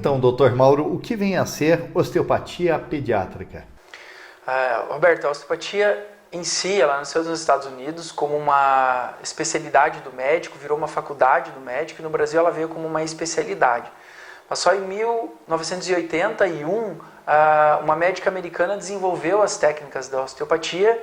Então, doutor Mauro, o que vem a ser osteopatia pediátrica? Roberto, a osteopatia em si, ela nasceu nos Estados Unidos como uma especialidade do médico, virou uma faculdade do médico, e no Brasil ela veio como uma especialidade. Mas só em 1981, uma médica americana desenvolveu as técnicas da osteopatia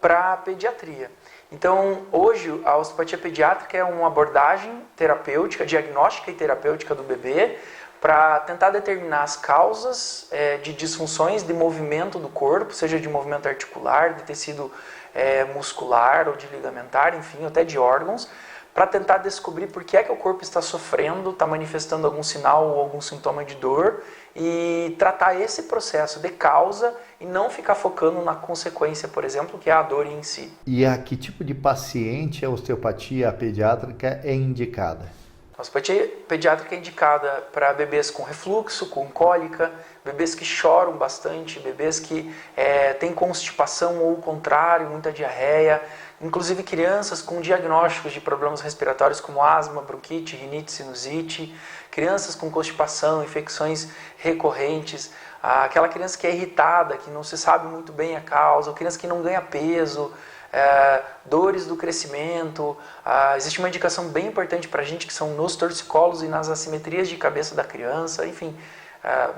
para a pediatria. Então, hoje, a osteopatia pediátrica é uma abordagem terapêutica, diagnóstica e terapêutica do bebê, para tentar determinar as causas de disfunções de movimento do corpo, seja de movimento articular, de tecido muscular ou de ligamentar, enfim, até de órgãos, para tentar descobrir por que é que o corpo está sofrendo, está manifestando algum sinal ou algum sintoma de dor e tratar esse processo de causa e não ficar focando na consequência, por exemplo, que é a dor em si. E a que tipo de paciente a osteopatia pediátrica é indicada? A osteopatia pediátrica é indicada para bebês com refluxo, com cólica, bebês que choram bastante, bebês que têm constipação ou o contrário, muita diarreia, inclusive crianças com diagnósticos de problemas respiratórios como asma, bronquite, rinite, sinusite, crianças com constipação, infecções recorrentes, aquela criança que é irritada, que não se sabe muito bem a causa, ou criança que não ganha peso, dores do crescimento. Existe uma indicação bem importante para a gente que são nos torcicolos e nas assimetrias de cabeça da criança, enfim,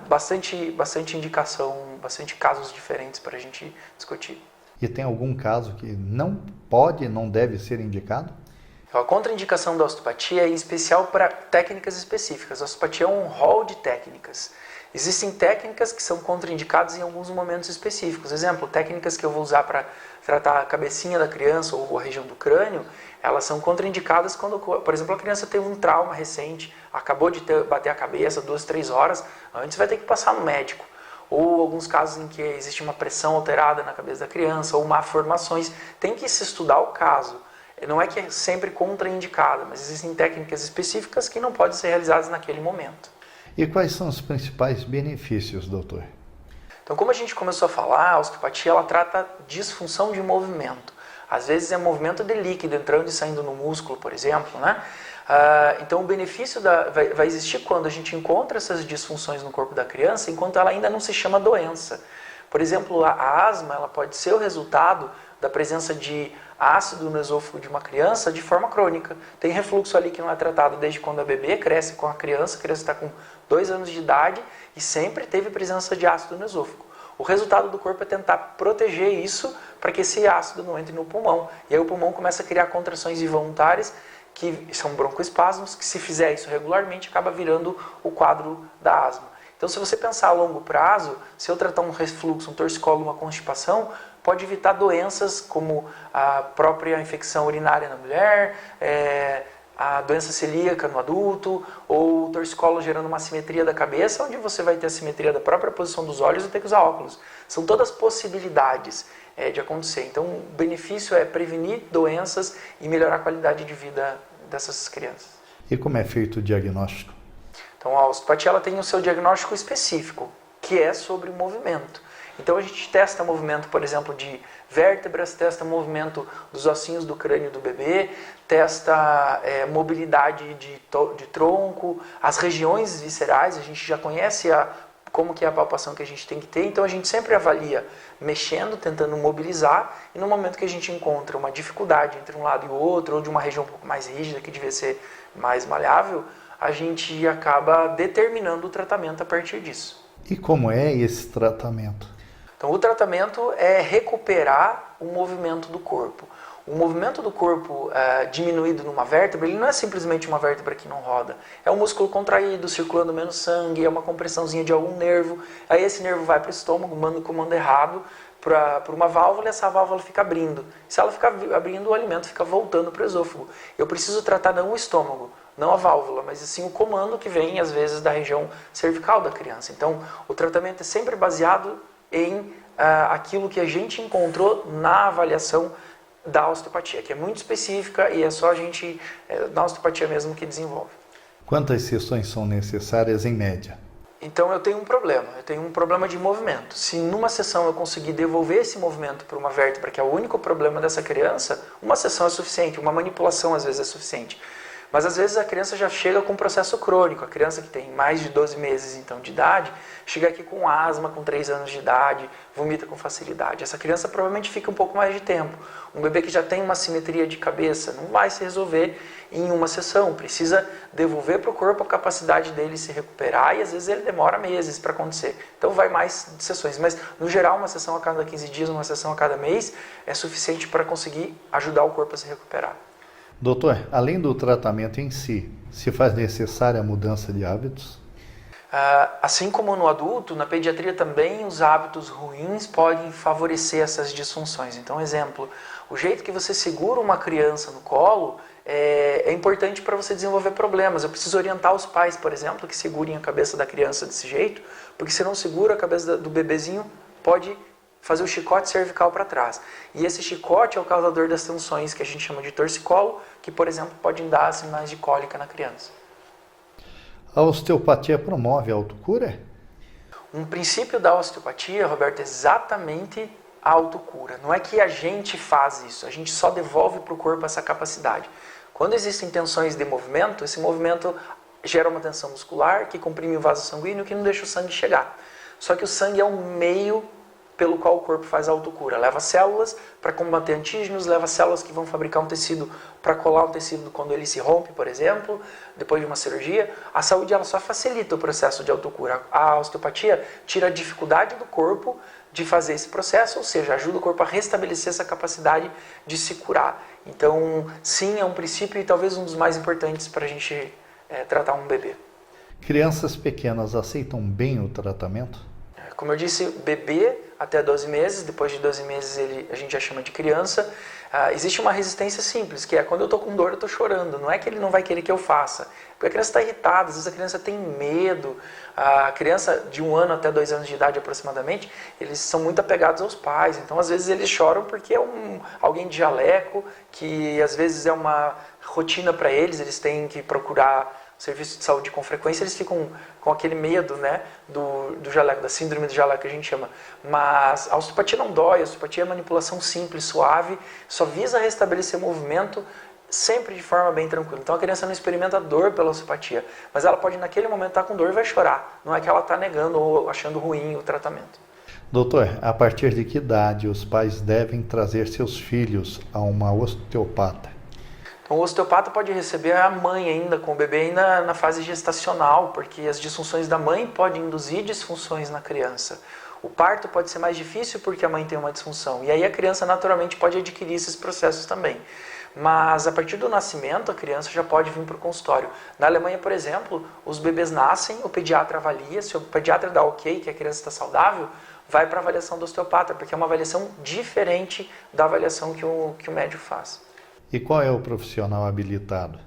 bastante indicação, bastante casos diferentes para a gente discutir. E tem algum caso que não pode, não deve ser indicado? A contraindicação da osteopatia é em especial para técnicas específicas. A osteopatia é um rol de técnicas. Existem técnicas que são contraindicadas em alguns momentos específicos. Exemplo, técnicas que eu vou usar para tratar a cabecinha da criança ou a região do crânio, elas são contraindicadas quando, por exemplo, a criança teve um trauma recente, acabou de bater a cabeça 2, 3 horas, antes vai ter que passar no médico. Ou alguns casos em que existe uma pressão alterada na cabeça da criança, ou malformações, tem que se estudar o caso. Não é que é sempre contraindicada, mas existem técnicas específicas que não podem ser realizadas naquele momento. E quais são os principais benefícios, doutor? Então, como a gente começou a falar, a osteopatia ela trata disfunção de movimento. Às vezes é movimento de líquido entrando e saindo no músculo, por exemplo, né? Então o benefício vai existir quando a gente encontra essas disfunções no corpo da criança, enquanto ela ainda não se chama doença. Por exemplo, a asma ela pode ser o resultado da presença de ácido no esôfago de uma criança de forma crônica. Tem refluxo ali que não é tratado desde quando é bebê, cresce com a criança está com 2 anos de idade e sempre teve presença de ácido no esôfago. O resultado do corpo é tentar proteger isso para que esse ácido não entre no pulmão. E aí o pulmão começa a criar contrações involuntárias, que são broncoespasmos, que se fizer isso regularmente acaba virando o quadro da asma. Então se você pensar a longo prazo, se eu tratar um refluxo, um torcicolo, uma constipação, pode evitar doenças como a própria infecção urinária na mulher, a doença celíaca no adulto, ou o torcicolo gerando uma assimetria da cabeça, onde você vai ter assimetria da própria posição dos olhos e ter que usar óculos. São todas possibilidades de acontecer. Então o benefício é prevenir doenças e melhorar a qualidade de vida dessas crianças. E como é feito o diagnóstico? Então a osteopatia ela tem o seu diagnóstico específico, que é sobre o movimento. Então a gente testa movimento, por exemplo, de vértebras, testa movimento dos ossinhos do crânio do bebê, testa mobilidade de tronco, as regiões viscerais, a gente já conhece como que é a palpação que a gente tem que ter, então a gente sempre avalia mexendo, tentando mobilizar, e no momento que a gente encontra uma dificuldade entre um lado e o outro, ou de uma região um pouco mais rígida, que devia ser mais maleável, a gente acaba determinando o tratamento a partir disso. E como é esse tratamento? Então o tratamento é recuperar o movimento do corpo. O movimento do corpo diminuído numa vértebra, ele não é simplesmente uma vértebra que não roda. É um músculo contraído, circulando menos sangue, é uma compressãozinha de algum nervo. Aí esse nervo vai para o estômago, manda o comando errado para uma válvula e essa válvula fica abrindo. Se ela ficar abrindo, o alimento fica voltando para o esôfago. Eu preciso tratar não o estômago, não a válvula, mas sim o comando que vem, às vezes, da região cervical da criança. Então, o tratamento é sempre baseado em aquilo que a gente encontrou na avaliação da osteopatia, que é muito específica e é só a gente, na osteopatia mesmo, que desenvolve. Quantas sessões são necessárias em média? Então eu tenho um problema de movimento. Se numa sessão eu conseguir devolver esse movimento para uma vértebra, que é o único problema dessa criança, uma sessão é suficiente, uma manipulação às vezes é suficiente. Mas às vezes a criança já chega com um processo crônico. A criança que tem mais de 12 meses então de idade, chega aqui com asma, com 3 anos de idade, vomita com facilidade. Essa criança provavelmente fica um pouco mais de tempo. Um bebê que já tem uma simetria de cabeça não vai se resolver em uma sessão. Precisa devolver para o corpo a capacidade dele se recuperar e às vezes ele demora meses para acontecer. Então vai mais sessões. Mas no geral uma sessão a cada 15 dias, uma sessão a cada mês é suficiente para conseguir ajudar o corpo a se recuperar. Doutor, além do tratamento em si, se faz necessária a mudança de hábitos? Assim como no adulto, na pediatria também os hábitos ruins podem favorecer essas disfunções. Então, exemplo, o jeito que você segura uma criança no colo é importante para você desenvolver problemas. Eu preciso orientar os pais, por exemplo, que segurem a cabeça da criança desse jeito, porque se não segura a cabeça do bebezinho, pode fazer o chicote cervical para trás. E esse chicote é o causador das tensões que a gente chama de torcicolo, que, por exemplo, podem dar sinais de cólica na criança. A osteopatia promove a autocura? Um princípio da osteopatia, Roberto, é exatamente a autocura. Não é que a gente faz isso, a gente só devolve para o corpo essa capacidade. Quando existem tensões de movimento, esse movimento gera uma tensão muscular que comprime o vaso sanguíneo que não deixa o sangue chegar. Só que o sangue é um meio pelo qual o corpo faz a autocura. Leva células para combater antígenos, leva células que vão fabricar um tecido para colar um tecido quando ele se rompe, por exemplo, depois de uma cirurgia. A saúde ela só facilita o processo de autocura. A osteopatia tira a dificuldade do corpo de fazer esse processo, ou seja, ajuda o corpo a restabelecer essa capacidade de se curar. Então, sim, é um princípio e talvez um dos mais importantes para a gente tratar um bebê. Crianças pequenas aceitam bem o tratamento? Como eu disse, bebê até 12 meses, depois de 12 meses a gente já chama de criança. Existe uma resistência simples, que é quando eu estou com dor eu estou chorando. Não é que ele não vai querer que eu faça, porque a criança está irritada, às vezes a criança tem medo. A criança de 1 ano até 2 anos de idade aproximadamente, eles são muito apegados aos pais. Então às vezes eles choram porque é alguém de jaleco, que às vezes é uma rotina para eles, eles têm que procurar serviço de saúde com frequência, eles ficam com aquele medo, né, do jaleco, da síndrome do jaleco que a gente chama. Mas a osteopatia não dói, a osteopatia é manipulação simples, suave, só visa restabelecer movimento sempre de forma bem tranquila. Então a criança não experimenta dor pela osteopatia, mas ela pode naquele momento estar com dor e vai chorar. Não é que ela está negando ou achando ruim o tratamento. Doutor, a partir de que idade os pais devem trazer seus filhos a uma osteopata? Então, o osteopata pode receber a mãe ainda, com o bebê ainda na fase gestacional, porque as disfunções da mãe podem induzir disfunções na criança. O parto pode ser mais difícil porque a mãe tem uma disfunção, e aí a criança naturalmente pode adquirir esses processos também. Mas a partir do nascimento, a criança já pode vir para o consultório. Na Alemanha, por exemplo, os bebês nascem, o pediatra avalia, se o pediatra dá ok, que a criança está saudável, vai para a avaliação do osteopata, porque é uma avaliação diferente da avaliação que o médico faz. E qual é o profissional habilitado?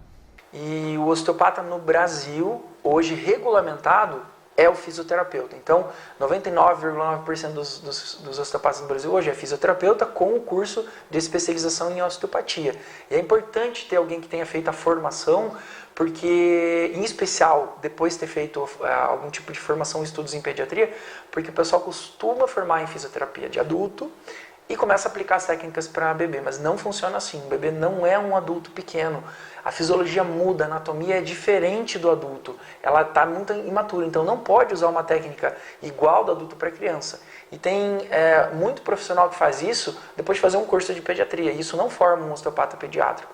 E o osteopata no Brasil, hoje regulamentado, é o fisioterapeuta. Então, 99,9% dos osteopatas no Brasil hoje é fisioterapeuta com o curso de especialização em osteopatia. E é importante ter alguém que tenha feito a formação, porque, em especial, depois de ter feito algum tipo de formação em estudos em pediatria, porque o pessoal costuma formar em fisioterapia de adulto, e começa a aplicar as técnicas para bebê, mas não funciona assim. O bebê não é um adulto pequeno. A fisiologia muda, a anatomia é diferente do adulto. Ela está muito imatura, então não pode usar uma técnica igual do adulto para a criança. E tem muito profissional que faz isso depois de fazer um curso de pediatria. E isso não forma um osteopata pediátrico.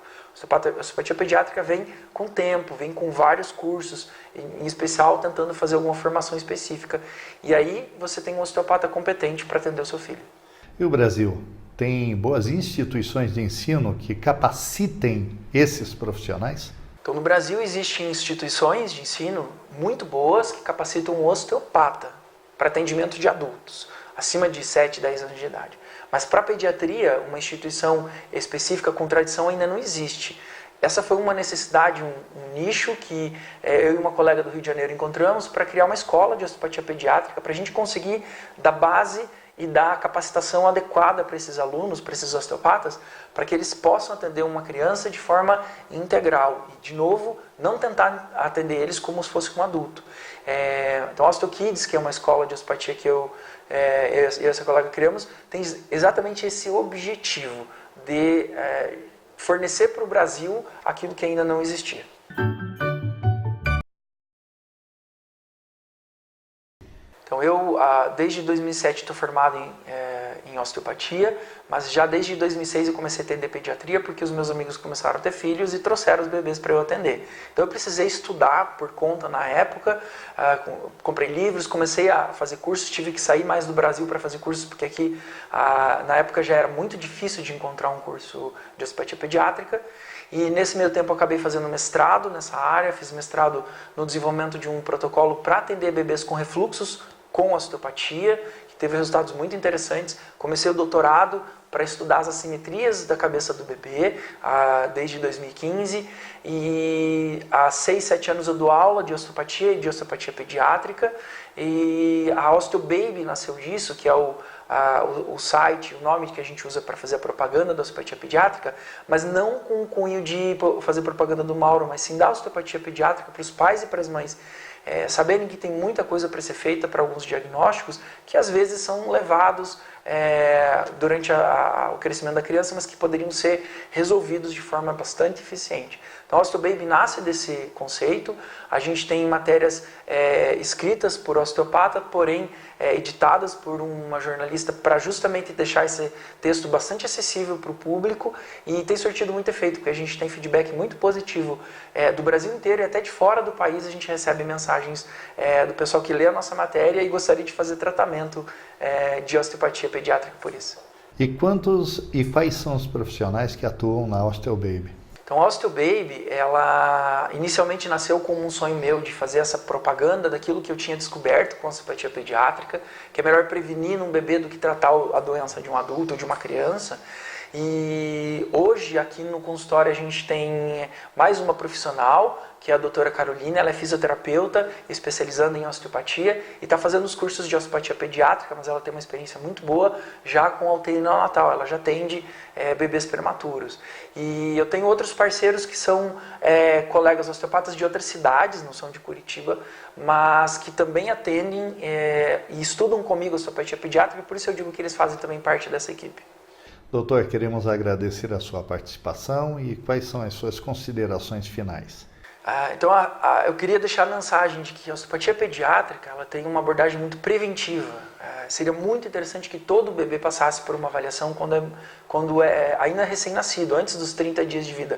A osteopatia pediátrica vem com tempo, vem com vários cursos, em especial tentando fazer alguma formação específica. E aí você tem um osteopata competente para atender o seu filho. E o Brasil tem boas instituições de ensino que capacitem esses profissionais? Então, no Brasil existem instituições de ensino muito boas que capacitam o osteopata para atendimento de adultos, acima de 7, 10 anos de idade. Mas para a pediatria, uma instituição específica com tradição ainda não existe. Essa foi uma necessidade, um nicho que eu e uma colega do Rio de Janeiro encontramos para criar uma escola de osteopatia pediátrica, para a gente conseguir dar base e dar a capacitação adequada para esses alunos, para esses osteopatas, para que eles possam atender uma criança de forma integral. E, de novo, não tentar atender eles como se fosse um adulto. Então, a OsteoKids, que é uma escola de osteopatia que eu e essa colega criamos, tem exatamente esse objetivo de fornecer para o Brasil aquilo que ainda não existia. Então eu, desde 2007, estou formado em osteopatia, mas já desde 2006 eu comecei a atender pediatria porque os meus amigos começaram a ter filhos e trouxeram os bebês para eu atender. Então eu precisei estudar por conta na época, comprei livros, comecei a fazer cursos, tive que sair mais do Brasil para fazer cursos porque aqui na época já era muito difícil de encontrar um curso de osteopatia pediátrica. E nesse meio tempo eu acabei fazendo mestrado nessa área, fiz mestrado no desenvolvimento de um protocolo para atender bebês com refluxos com osteopatia, que teve resultados muito interessantes. Comecei o doutorado para estudar as assimetrias da cabeça do bebê desde 2015 e há 6, 7 anos eu dou aula de osteopatia e de osteopatia pediátrica e a OsteoBaby nasceu disso, que é o site, o nome que a gente usa para fazer a propaganda da osteopatia pediátrica, mas não com o cunho de fazer propaganda do Mauro, mas sim da osteopatia pediátrica para os pais e para as mães saberem que tem muita coisa para ser feita para alguns diagnósticos que às vezes são levados durante o crescimento da criança, mas que poderiam ser resolvidos de forma bastante eficiente. Então, a OsteoBaby nasce desse conceito. A gente tem matérias escritas por osteopata, porém editadas por uma jornalista para justamente deixar esse texto bastante acessível para o público e tem surtido muito efeito, porque a gente tem feedback muito positivo do Brasil inteiro e até de fora do país a gente recebe mensagens do pessoal que lê a nossa matéria e gostaria de fazer tratamento de osteopatia pediátrica por isso. E quais são os profissionais que atuam na OsteoBaby? Então, a OsteoBaby, ela inicialmente nasceu como um sonho meu de fazer essa propaganda daquilo que eu tinha descoberto com a osteopatia pediátrica, que é melhor prevenir num bebê do que tratar a doença de um adulto ou de uma criança. E hoje, aqui no consultório, a gente tem mais uma profissional, que é a doutora Carolina. Ela é fisioterapeuta, especializando em osteopatia e está fazendo os cursos de osteopatia pediátrica, mas ela tem uma experiência muito boa já com a UTI neonatal. Ela já atende bebês prematuros. E eu tenho outros parceiros que são colegas osteopatas de outras cidades, não são de Curitiba, mas que também atendem e estudam comigo osteopatia pediátrica, por isso eu digo que eles fazem também parte dessa equipe. Doutor, queremos agradecer a sua participação e quais são as suas considerações finais? Então, eu queria deixar a mensagem de que a osteopatia pediátrica ela tem uma abordagem muito preventiva. Seria muito interessante que todo bebê passasse por uma avaliação quando é ainda recém-nascido, antes dos 30 dias de vida.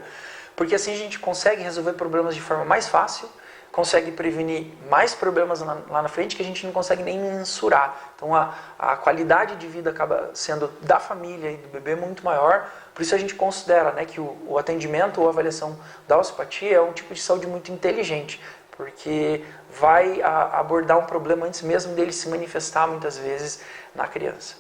Porque assim a gente consegue resolver problemas de forma mais fácil, consegue prevenir mais problemas lá na frente que a gente não consegue nem mensurar. Então a qualidade de vida acaba sendo da família e do bebê muito maior. Por isso a gente considera, né, que o atendimento ou a avaliação da osteopatia é um tipo de saúde muito inteligente, porque vai abordar um problema antes mesmo dele se manifestar muitas vezes na criança.